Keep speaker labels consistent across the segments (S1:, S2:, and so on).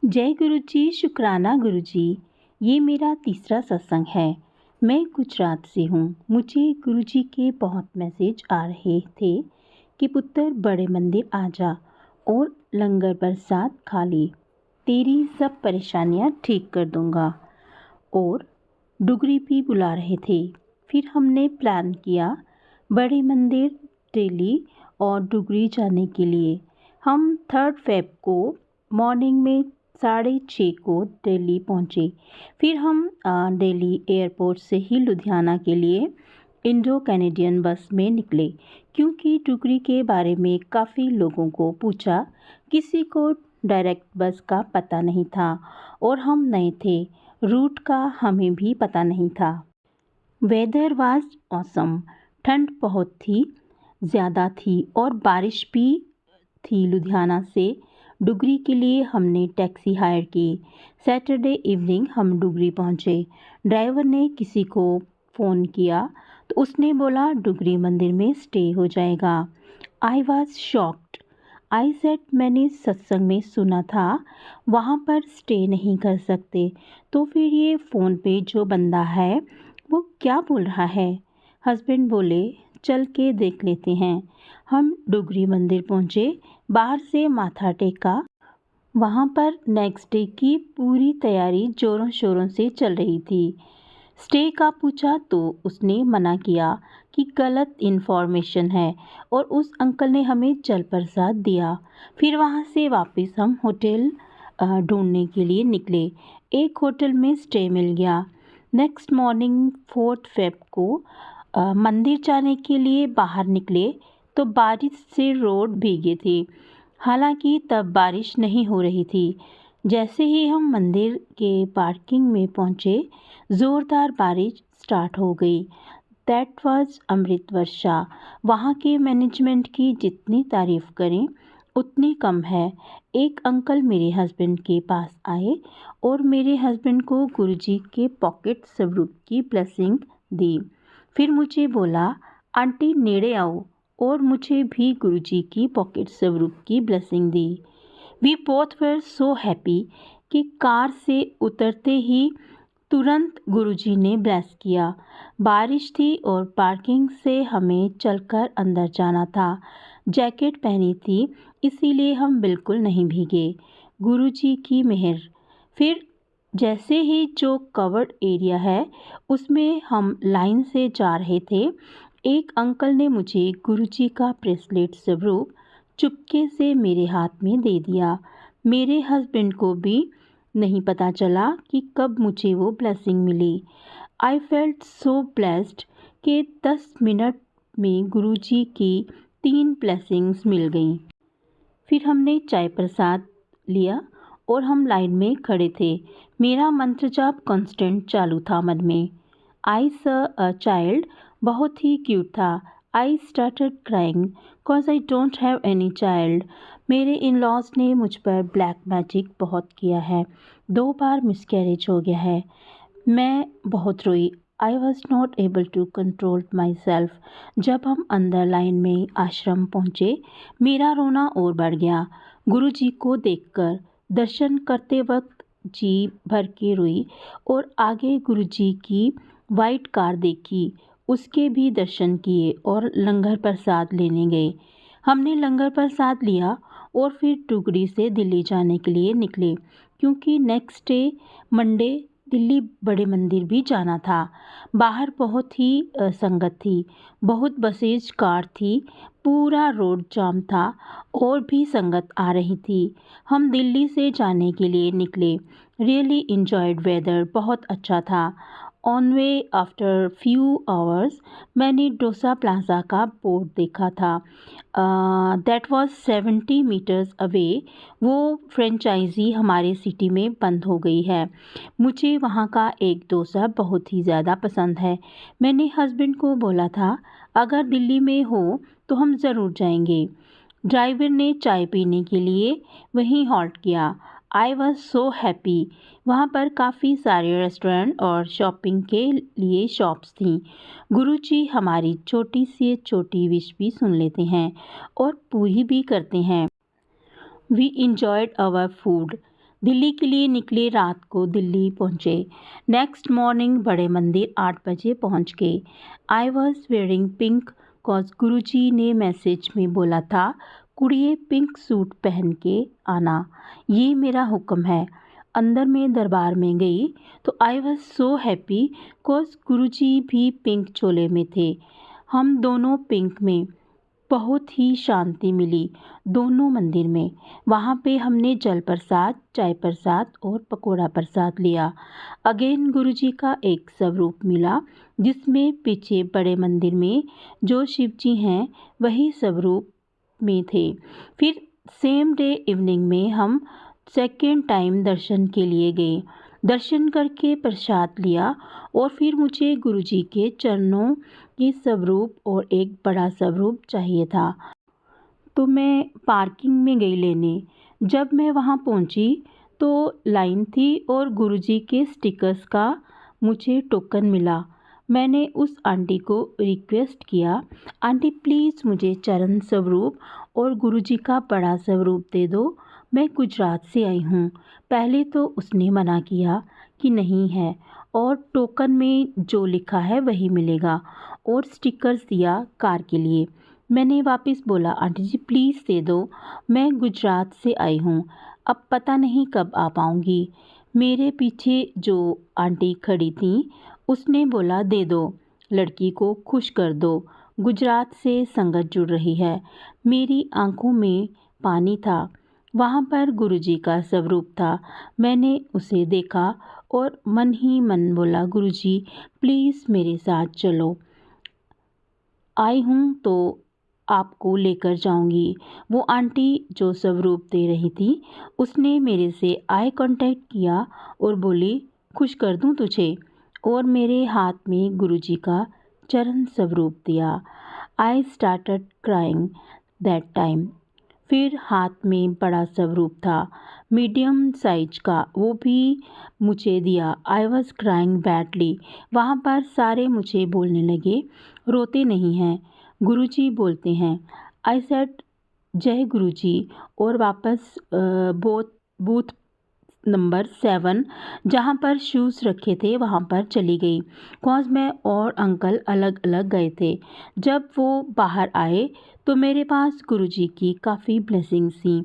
S1: जय गुरु जी, शुक्राना गुरु जी। ये मेरा तीसरा सत्संग है। मैं गुजरात से हूँ। मुझे गुरु जी के बहुत मैसेज आ रहे थे कि पुत्र बड़े मंदिर आ जा और लंगर प्रसाद खा ले, तेरी सब परेशानियाँ ठीक कर दूँगा। और डुगरी भी बुला रहे थे। फिर हमने प्लान किया बड़े मंदिर दिल्ली और डुगरी जाने के लिए। हम 3 फ़रवरी को मॉर्निंग में 6:30 को दिल्ली पहुँचे। फिर हम दिल्ली एयरपोर्ट से ही लुधियाना के लिए इंडो कैनेडियन बस में निकले, क्योंकि डुगरी के बारे में काफ़ी लोगों को पूछा। किसी को डायरेक्ट बस का पता नहीं था और हम नए थे, रूट का हमें भी पता नहीं था। Weather was awesome. ठंड बहुत थी, ज़्यादा थी और बारिश भी थी। लुधियाना से डुगरी के लिए हमने टैक्सी हायर की। सैटरडे इवनिंग हम डुगरी पहुंचे। ड्राइवर ने किसी को फ़ोन किया तो उसने बोला डुगरी मंदिर में स्टे हो जाएगा। I was shocked. I said मैंने सत्संग में सुना था वहाँ पर स्टे नहीं कर सकते, तो फिर ये फ़ोन पे जो बंदा है वो क्या बोल रहा है। हस्बैंड बोले चल के देख लेते हैं। हम डुगरी मंदिर पहुँचे, बाहर से माथा टेका। वहाँ पर नेक्स्ट डे की पूरी तैयारी ज़ोरों शोरों से चल रही थी। स्टे का पूछा तो उसने मना किया कि गलत इन्फॉर्मेशन है और उस अंकल ने हमें जल प्रसाद दिया। फिर वहाँ से वापस हम होटल ढूंढने के लिए निकले। एक होटल में स्टे मिल गया। नेक्स्ट मॉर्निंग 4 फ़रवरी को मंदिर जाने के लिए बाहर निकले तो बारिश से रोड भीगे थे। हालांकि तब बारिश नहीं हो रही थी। जैसे ही हम मंदिर के पार्किंग में पहुंचे, ज़ोरदार बारिश स्टार्ट हो गई। दैट वाज अमृत वर्षा। वहाँ के मैनेजमेंट की जितनी तारीफ़ करें उतनी कम है। एक अंकल मेरे हस्बैंड के पास आए और मेरे हस्बैंड को गुरुजी के पॉकेट स्वरूप की ब्लेसिंग दी। फिर मुझे बोला आंटी नेड़े आओ, और मुझे भी गुरुजी की पॉकेट स्वरूप की ब्लेसिंग दी। We both were so happy कि कार से उतरते ही तुरंत गुरुजी ने ब्लेस किया। बारिश थी और पार्किंग से हमें चलकर अंदर जाना था। जैकेट पहनी थी, इसीलिए हम बिल्कुल नहीं भीगे। गुरुजी की मेहर। फिर जैसे ही जो कवर्ड एरिया है उसमें हम लाइन से जा रहे थे, एक अंकल ने मुझे गुरुजी का ब्रेसलेट स्वरूप चुपके से मेरे हाथ में दे दिया। मेरे हस्बैंड को भी नहीं पता चला कि कब मुझे वो ब्लेसिंग मिली। आई फेल्ट सो ब्लेस्ड कि 10 मिनट में गुरुजी की 3 ब्लेसिंग्स मिल गईं। फिर हमने चाय प्रसाद लिया और हम लाइन में खड़े थे। मेरा मंत्र जाप कांस्टेंट चालू था मन में। आई स अ चाइल्ड बहुत ही क्यूट था। I started crying cause I don't have any child. मेरे इन लॉज ने मुझ पर ब्लैक मैजिक बहुत किया है। 2 बार मिसकैरेज हो गया है। मैं बहुत रोई। I was not able to control myself. जब हम अंदर लाइन में आश्रम पहुँचे, मेरा रोना और बढ़ गया। गुरु जी को देखकर दर्शन करते वक्त जी भर के रोई और आगे गुरु जी की वाइट कार देखी, उसके भी दर्शन किए और लंगर प्रसाद लेने गए। हमने लंगर प्रसाद लिया और फिर डुगरी से दिल्ली जाने के लिए निकले, क्योंकि नेक्स्ट डे मंडे दिल्ली बड़े मंदिर भी जाना था। बाहर बहुत ही संगत थी, बहुत बसेज कार थी, पूरा रोड जाम था और भी संगत आ रही थी। हम दिल्ली से जाने के लिए निकले। रियली इंजॉयड वेदर, बहुत अच्छा था। On way after few hours मैंने डोसा प्लाजा का बोर्ड देखा था। That was 70 metres away. वो फ्रेंचाइजी हमारे सिटी में बंद हो गई है। मुझे वहाँ का एक डोसा बहुत ही ज़्यादा पसंद है। मैंने हस्बैंड को बोला था अगर दिल्ली में हो तो हम ज़रूर जाएंगे। ड्राइवर ने चाय पीने के लिए वहीं हॉल्ट किया। आई वॉज सो हैप्पी। वहाँ पर काफ़ी सारे रेस्टोरेंट और शॉपिंग के लिए शॉप्स थीं। गुरुजी हमारी छोटी से छोटी विश भी सुन लेते हैं और पूरी भी करते हैं। We enjoyed our food. Delhi के लिए निकले। रात को दिल्ली पहुँचे। नेक्स्ट मॉर्निंग बड़े मंदिर 8 बजे पहुँच गए। I was wearing pink cause Guruji ने मैसेज में बोला था कुड़िए पिंक सूट पहन के आना, ये मेरा हुक्म है। अंदर में दरबार में गई तो I was so happy cause Guruji भी पिंक चोले में थे। हम दोनों पिंक में। बहुत ही शांति मिली दोनों मंदिर में। वहाँ पे हमने जल प्रसाद, चाय प्रसाद और पकोड़ा प्रसाद लिया। अगेन गुरुजी का एक स्वरूप मिला जिसमें पीछे बड़े मंदिर में जो शिव जी हैं वही स्वरूप में थे। फिर सेम डे इवनिंग में हम सेकेंड टाइम दर्शन के लिए गए। दर्शन करके प्रसाद लिया और फिर मुझे गुरुजी के चरणों के स्वरूप और एक बड़ा स्वरूप चाहिए था, तो मैं पार्किंग में गई लेने। जब मैं वहाँ पहुँची तो लाइन थी और गुरुजी के स्टिकर्स का मुझे टोकन मिला। मैंने उस आंटी को रिक्वेस्ट किया, आंटी प्लीज़ मुझे चरण स्वरूप और गुरुजी का बड़ा स्वरूप दे दो, मैं गुजरात से आई हूँ। पहले तो उसने मना किया कि नहीं है और टोकन में जो लिखा है वही मिलेगा और स्टिकर्स दिया कार के लिए। मैंने वापस बोला आंटी जी प्लीज़ दे दो, मैं गुजरात से आई हूँ, अब पता नहीं कब आ पाऊँगी। मेरे पीछे जो आंटी खड़ी थी उसने बोला दे दो, लड़की को खुश कर दो, गुजरात से संगत जुड़ रही है। मेरी आंखों में पानी था। वहाँ पर गुरुजी का स्वरूप था। मैंने उसे देखा और मन ही मन बोला गुरुजी प्लीज़ मेरे साथ चलो, आई हूँ तो आपको लेकर जाऊंगी। वो आंटी जो स्वरूप दे रही थी उसने मेरे से आई कांटेक्ट किया और बोली खुश कर दूं तुझे, और मेरे हाथ में गुरुजी का चरण स्वरूप दिया। I started crying that time. फिर हाथ में बड़ा स्वरूप था मीडियम साइज का, वो भी मुझे दिया। I was crying badly. वहाँ पर सारे मुझे बोलने लगे रोते नहीं हैं, गुरुजी बोलते हैं। आई सेड जय गुरुजी और वापस बूथ नंबर 7 जहाँ पर शूज़ रखे थे वहाँ पर चली गई। कॉज मैं और अंकल अलग अलग गए थे। जब वो बाहर आए तो मेरे पास गुरुजी की काफ़ी ब्लेसिंग्स थी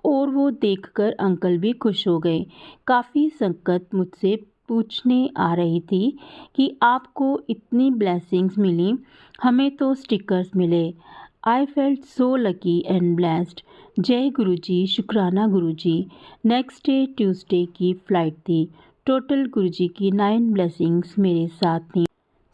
S1: और वो देखकर अंकल भी खुश हो गए। काफ़ी संगत मुझसे पूछने आ रही थी कि आपको इतनी ब्लेसिंग्स मिली, हमें तो स्टिकर्स मिले। आई felt so lucky and blessed. जय गुरुजी, शुक्राना गुरुजी। नेक्स्ट डे ट्यूसडे की फ़्लाइट थी। टोटल गुरुजी की 9 ब्लेसिंग्स मेरे साथ थी।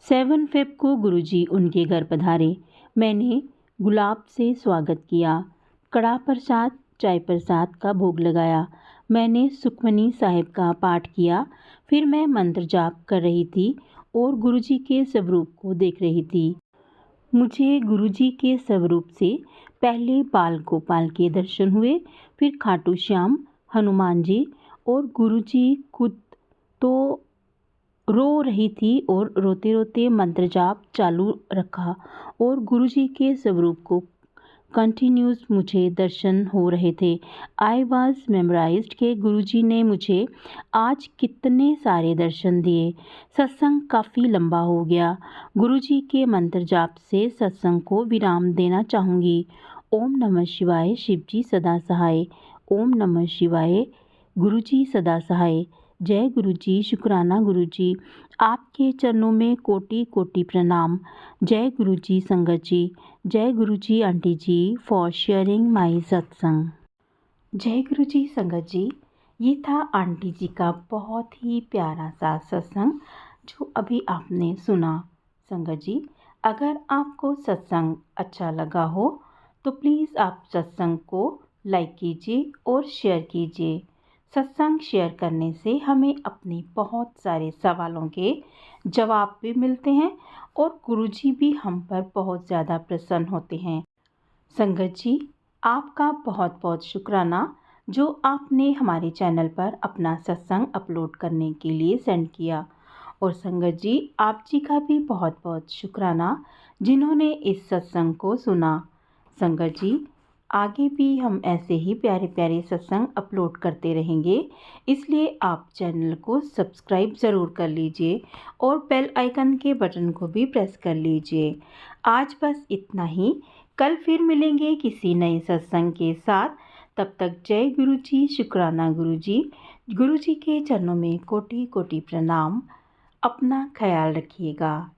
S1: 7 फ़ेब को गुरुजी उनके घर पधारे। मैंने गुलाब से स्वागत किया, कड़ा प्रसाद, चाय प्रसाद का भोग लगाया। मैंने सुखमनी साहिब का पाठ किया। फिर मैं मंत्र जाप कर रही थी और गुरुजी के स्वरूप को देख रही थी। मुझे गुरुजी के स्वरूप से पहले बाल गोपाल के दर्शन हुए, फिर खाटू श्याम, हनुमान जी और गुरुजी खुद तो रो रही थी और रोते रोते मंत्र जाप चालू रखा और गुरुजी के स्वरूप को कंटिन्यूस मुझे दर्शन हो रहे थे। आई वाज मेमोराइज्ड के गुरुजी ने मुझे आज कितने सारे दर्शन दिए। सत्संग काफ़ी लंबा हो गया। गुरुजी के मंत्र जाप से सत्संग को विराम देना चाहूँगी। ओम नमः शिवाय, शिवजी सदा सहाय। ओम नमः शिवाय, गुरुजी सदा सहाय। जय गुरुजी, शुक्राना गुरुजी, आपके चरणों में कोटि कोटि प्रणाम। जय गुरुजी संगत जी, जय Guruji aunty ji for sharing my satsang. जय गुरुजी संगत जी, ये था आंटी जी का बहुत ही प्यारा सा सत्संग जो अभी आपने सुना। संगत जी, अगर आपको सत्संग अच्छा लगा हो तो प्लीज़ आप सत्संग को लाइक कीजिए और शेयर कीजिए। सत्संग शेयर करने से हमें अपने बहुत सारे सवालों के जवाब भी मिलते हैं और गुरुजी भी हम पर बहुत ज़्यादा प्रसन्न होते हैं। संगत जी, आपका बहुत बहुत शुक्राना जो आपने हमारे चैनल पर अपना सत्संग अपलोड करने के लिए सेंड किया। और संगत जी, आप जी का भी बहुत बहुत शुक्राना जिन्होंने इस सत्संग को सुना। संगत जी, आगे भी हम ऐसे ही प्यारे प्यारे सत्संग अपलोड करते रहेंगे, इसलिए आप चैनल को सब्सक्राइब ज़रूर कर लीजिए और बेल आइकन के बटन को भी प्रेस कर लीजिए। आज बस इतना ही। कल फिर मिलेंगे किसी नए सत्संग के साथ। तब तक जय गुरु जी, शुक्राना गुरु जी। गुरु जी के चरणों में कोटि कोटि प्रणाम। अपना ख्याल रखिएगा।